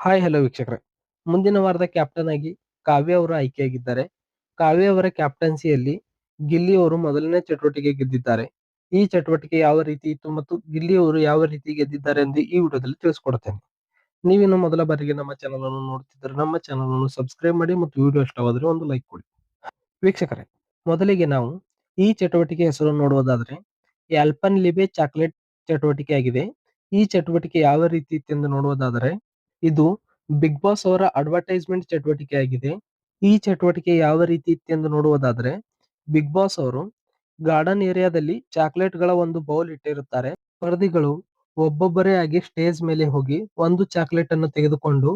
Hi hello ವೀಕ್ಷಕರೇ, ಮುಂದಿನ ವಾರದ ಕ್ಯಾಪ್ಟನ್ ಆಗಿ ಕಾವ್ಯ ಅವರು ಆಯ್ಕೆಯಾಗಿದ್ದಾರೆ. ಕಾವ್ಯ ಅವರ ಕ್ಯಾಪ್ಟನ್ಸಿಯಲ್ಲಿ ಗಿಲ್ಲಿ ಅವರು ಮೊದಲನೇ ಚಟುವಟಿಕೆ ಗೆದ್ದಿದ್ದಾರೆ. ಈ ಚಟುವಟಿಕೆ ಯಾವ ರೀತಿ ಇತ್ತು ಮತ್ತು ಗಿಲ್ಲಿ ಅವರು ಯಾವ ರೀತಿ ಗೆದ್ದಿದ್ದಾರೆ ಎಂದು ಈ ವಿಡಿಯೋದಲ್ಲಿ ತಿಳಿಸ್ಕೊಡ್ತೇನೆ. ನೀವಿನ್ನು ಮೊದಲ ಬಾರಿಗೆ ನಮ್ಮ ಚಾನಲ್ ಅನ್ನು ನೋಡ್ತಿದ್ದರೆ ನಮ್ಮ ಚಾನಲ್ ಅನ್ನು ಸಬ್ಸ್ಕ್ರೈಬ್ ಮಾಡಿ ಮತ್ತು ವಿಡಿಯೋ ಇಷ್ಟವಾದರೆ ಒಂದು ಲೈಕ್ ಕೊಡಿ. ವೀಕ್ಷಕರೇ, ಮೊದಲಿಗೆ ನಾವು ಈ ಚಟುವಟಿಕೆ ಹೆಸರು ನೋಡುವುದಾದ್ರೆ ಆಲ್ಪನ್ ಲಿಬೆ ಚಾಕ್ಲೇಟ್ ಚಟುವಟಿಕೆ ಆಗಿದೆ. ಈ ಚಟುವಟಿಕೆ ಯಾವ ರೀತಿ ಇತ್ತೆಂದು ನೋಡುವುದಾದರೆ ಇದು ಬಿಗ್ ಬಾಸ್ ಅವರ ಅಡ್ವರ್ಟೈಸ್ಮೆಂಟ್ ಚಟುವಟಿಕೆ ಆಗಿದೆ. ಈ ಚಟುವಟಿಕೆ ಯಾವ ರೀತಿ ಇತ್ತೆಂದು ನೋಡುವುದಾದ್ರೆ ಬಿಗ್ ಬಾಸ್ ಅವರು ಗಾರ್ಡನ್ ಏರಿಯಾದಲ್ಲಿ ಚಾಕ್ಲೇಟ್ ಗಳ ಒಂದು ಬೌಲ್ ಇಟ್ಟಿರುತ್ತಾರೆ. ಸ್ಪರ್ಧಿಗಳು ಒಬ್ಬೊಬ್ಬರೇ ಆಗಿ ಸ್ಟೇಜ್ ಮೇಲೆ ಹೋಗಿ ಒಂದು ಚಾಕ್ಲೇಟ್ ಅನ್ನು ತೆಗೆದುಕೊಂಡು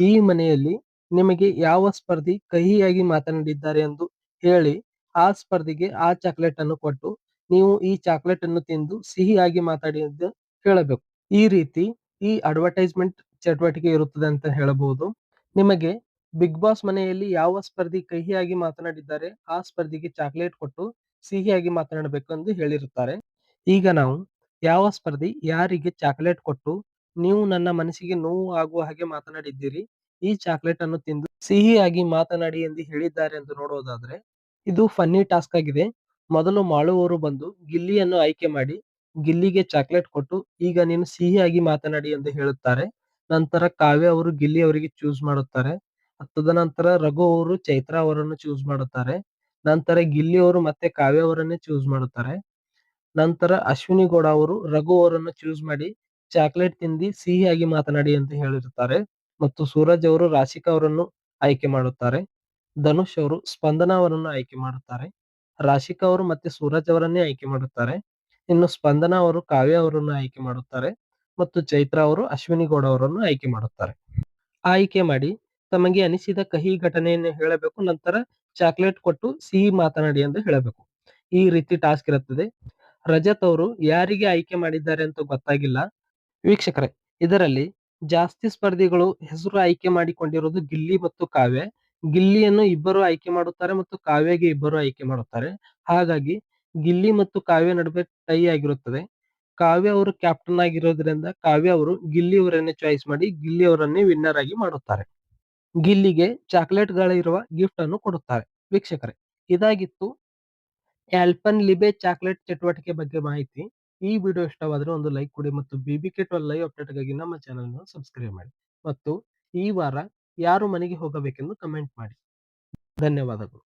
ಈ ಮನೆಯಲ್ಲಿ ನಿಮಗೆ ಯಾವ ಸ್ಪರ್ಧಿ ಕಹಿಯಾಗಿ ಮಾತನಾಡಿದ್ದಾರೆ ಎಂದು ಹೇಳಿ ಆ ಸ್ಪರ್ಧಿಗೆ ಆ ಚಾಕ್ಲೇಟ್ ಅನ್ನು ಕೊಟ್ಟು ನೀವು ಈ ಚಾಕ್ಲೇಟ್ ಅನ್ನು ತಿಂದು ಸಿಹಿಯಾಗಿ ಮಾತಾಡಿ ಎಂದು ಹೇಳಬೇಕು. ಈ ರೀತಿ ಈ ಅಡ್ವರ್ಟೈಸ್ಮೆಂಟ್ ಚಟುವಟಿಕೆ ಇರುತ್ತದೆ ಅಂತ ಹೇಳಬಹುದು. ನಿಮಗೆ ಬಿಗ್ ಬಾಸ್ ಮನೆಯಲ್ಲಿ ಯಾವ ಸ್ಪರ್ಧಿ ಕಹಿಯಾಗಿ ಮಾತನಾಡಿದ್ದಾರೆ ಆ ಸ್ಪರ್ಧಿಗೆ ಚಾಕ್ಲೇಟ್ ಕೊಟ್ಟು ಸಿಹಿಯಾಗಿ ಮಾತನಾಡಬೇಕು ಎಂದು ಹೇಳಿರುತ್ತಾರೆ. ಈಗ ನಾವು ಯಾವ ಸ್ಪರ್ಧಿ ಯಾರಿಗೆ ಚಾಕ್ಲೇಟ್ ಕೊಟ್ಟು ನೀವು ನನ್ನ ಮನಸ್ಸಿಗೆ ನೋವು ಆಗುವ ಹಾಗೆ ಮಾತನಾಡಿದ್ದೀರಿ, ಈ ಚಾಕ್ಲೇಟ್ ಅನ್ನು ತಿಂದು ಸಿಹಿಯಾಗಿ ಮಾತನಾಡಿ ಎಂದು ಹೇಳಿದ್ದಾರೆ ಎಂದು ನೋಡುವುದಾದ್ರೆ ಇದು ಫನ್ನಿ ಟಾಸ್ಕ್ ಆಗಿದೆ. ಮೊದಲು ಮಾಡುವವರು ಬಂದು ಗಿಲ್ಲಿಯನ್ನು ಆಯ್ಕೆ ಮಾಡಿ ಗಿಲ್ಲಿಗೆ ಚಾಕ್ಲೇಟ್ ಕೊಟ್ಟು ಈಗ ನೀನು ಸಿಹಿಯಾಗಿ ಮಾತನಾಡಿ ಎಂದು ಹೇಳುತ್ತಾರೆ. ನಂತರ ಕಾವ್ಯ ಅವರು ಗಿಲ್ಲಿ ಅವರಿಗೆ ಚೂಸ್ ಮಾಡುತ್ತಾರೆ. ತದನಂತರ ರಘು ಅವರು ಚೈತ್ರಾ ಅವರನ್ನು ಚೂಸ್ ಮಾಡುತ್ತಾರೆ. ನಂತರ ಗಿಲ್ಲಿ ಅವರು ಮತ್ತೆ ಕಾವ್ಯ ಅವರನ್ನೇ ಚೂಸ್ ಮಾಡುತ್ತಾರೆ. ನಂತರ ಅಶ್ವಿನಿ ಗೌಡ ಅವರು ರಘು ಅವರನ್ನು ಚೂಸ್ ಮಾಡಿ ಚಾಕ್ಲೇಟ್ ತಿಂದಿ ಸಿಹಿಯಾಗಿ ಮಾತನಾಡಿ ಅಂತ ಹೇಳಿರುತ್ತಾರೆ. ಮತ್ತು ಸೂರಜ್ ಅವರು ರಾಶಿಕಾ ಅವರನ್ನು ಆಯ್ಕೆ ಮಾಡುತ್ತಾರೆ. ಧನುಷ್ ಅವರು ಸ್ಪಂದನ ಅವರನ್ನು ಆಯ್ಕೆ ಮಾಡುತ್ತಾರೆ. ರಾಶಿಕಾ ಅವರು ಮತ್ತೆ ಸೂರಜ್ ಅವರನ್ನೇ ಆಯ್ಕೆ ಮಾಡುತ್ತಾರೆ. ಇನ್ನು ಸ್ಪಂದನ ಅವರು ಕಾವ್ಯ ಅವರನ್ನು ಆಯ್ಕೆ ಮಾಡುತ್ತಾರೆ ಮತ್ತು ಚೈತ್ರಾ ಅವರು ಅಶ್ವಿನಿ ಗೌಡ ಅವರನ್ನು ಆಯ್ಕೆ ಮಾಡುತ್ತಾರೆ. ಆಯ್ಕೆ ಮಾಡಿ ತಮಗೆ ಅನಿಸಿದ ಕಹಿ ಘಟನೆಯನ್ನು ಹೇಳಬೇಕು. ನಂತರ ಚಾಕ್ಲೇಟ್ ಕೊಟ್ಟು ಸಿಹಿ ಮಾತನಾಡಿ ಎಂದು ಹೇಳಬೇಕು. ಈ ರೀತಿ ಟಾಸ್ಕ್ ಇರುತ್ತದೆ. ರಜತ್ ಅವರು ಯಾರಿಗೆ ಆಯ್ಕೆ ಮಾಡಿದ್ದಾರೆ ಅಂತ ಗೊತ್ತಾಗಿಲ್ಲ. ವೀಕ್ಷಕರೇ, ಇದರಲ್ಲಿ ಜಾಸ್ತಿ ಸ್ಪರ್ಧಿಗಳು ಹೆಸರು ಆಯ್ಕೆ ಮಾಡಿಕೊಂಡಿರುವುದು ಗಿಲ್ಲಿ ಮತ್ತು ಕಾವ್ಯ. ಗಿಲ್ಲಿಯನ್ನು ಇಬ್ಬರು ಆಯ್ಕೆ ಮಾಡುತ್ತಾರೆ ಮತ್ತು ಕಾವ್ಯಗೆ ಇಬ್ಬರು ಆಯ್ಕೆ ಮಾಡುತ್ತಾರೆ. ಹಾಗಾಗಿ ಗಿಲ್ಲಿ ಮತ್ತು ಕಾವ್ಯ ನಡುವೆ ಟೈ ಆಗಿರುತ್ತದೆ. ಕಾವ್ಯ ಅವರು ಕ್ಯಾಪ್ಟನ್ ಆಗಿರೋದ್ರಿಂದ ಕಾವ್ಯ ಅವರು ಗಿಲ್ಲಿ ಅವರನ್ನೇ ಚಾಯ್ಸ್ ಮಾಡಿ ಗಿಲ್ಲಿ ಅವರನ್ನೇ ವಿನ್ನರ್ ಆಗಿ ಮಾಡುತ್ತಾರೆ. ಗಿಲ್ಲಿಗೆ ಚಾಕ್ಲೇಟ್ ಗಳಿರುವ ಗಿಫ್ಟ್ ಅನ್ನು ಕೊಡುತ್ತಾರೆ. ವೀಕ್ಷಕರೇ, ಇದಾಗಿತ್ತು ಆಲ್ಪನ್ ಲಿಬೆ ಚಾಕ್ಲೇಟ್ ಚಟುವಟಿಕೆ ಬಗ್ಗೆ ಮಾಹಿತಿ. ಈ ವಿಡಿಯೋ ಇಷ್ಟವಾದರೆ ಒಂದು ಲೈಕ್ ಕೊಡಿ ಮತ್ತು BBK12 ಲೈವ್ ಅಪ್ಡೇಟ್ ಗಾಗಿ ನಮ್ಮ ಚಾನೆಲ್ ಅನ್ನು ಸಬ್ಸ್ಕ್ರೈಬ್ ಮಾಡಿ ಮತ್ತು ಈ ವಾರ ಯಾರು ಮನೆಗೆ ಹೋಗಬೇಕೆಂದು ಕಮೆಂಟ್ ಮಾಡಿ. ಧನ್ಯವಾದಗಳು.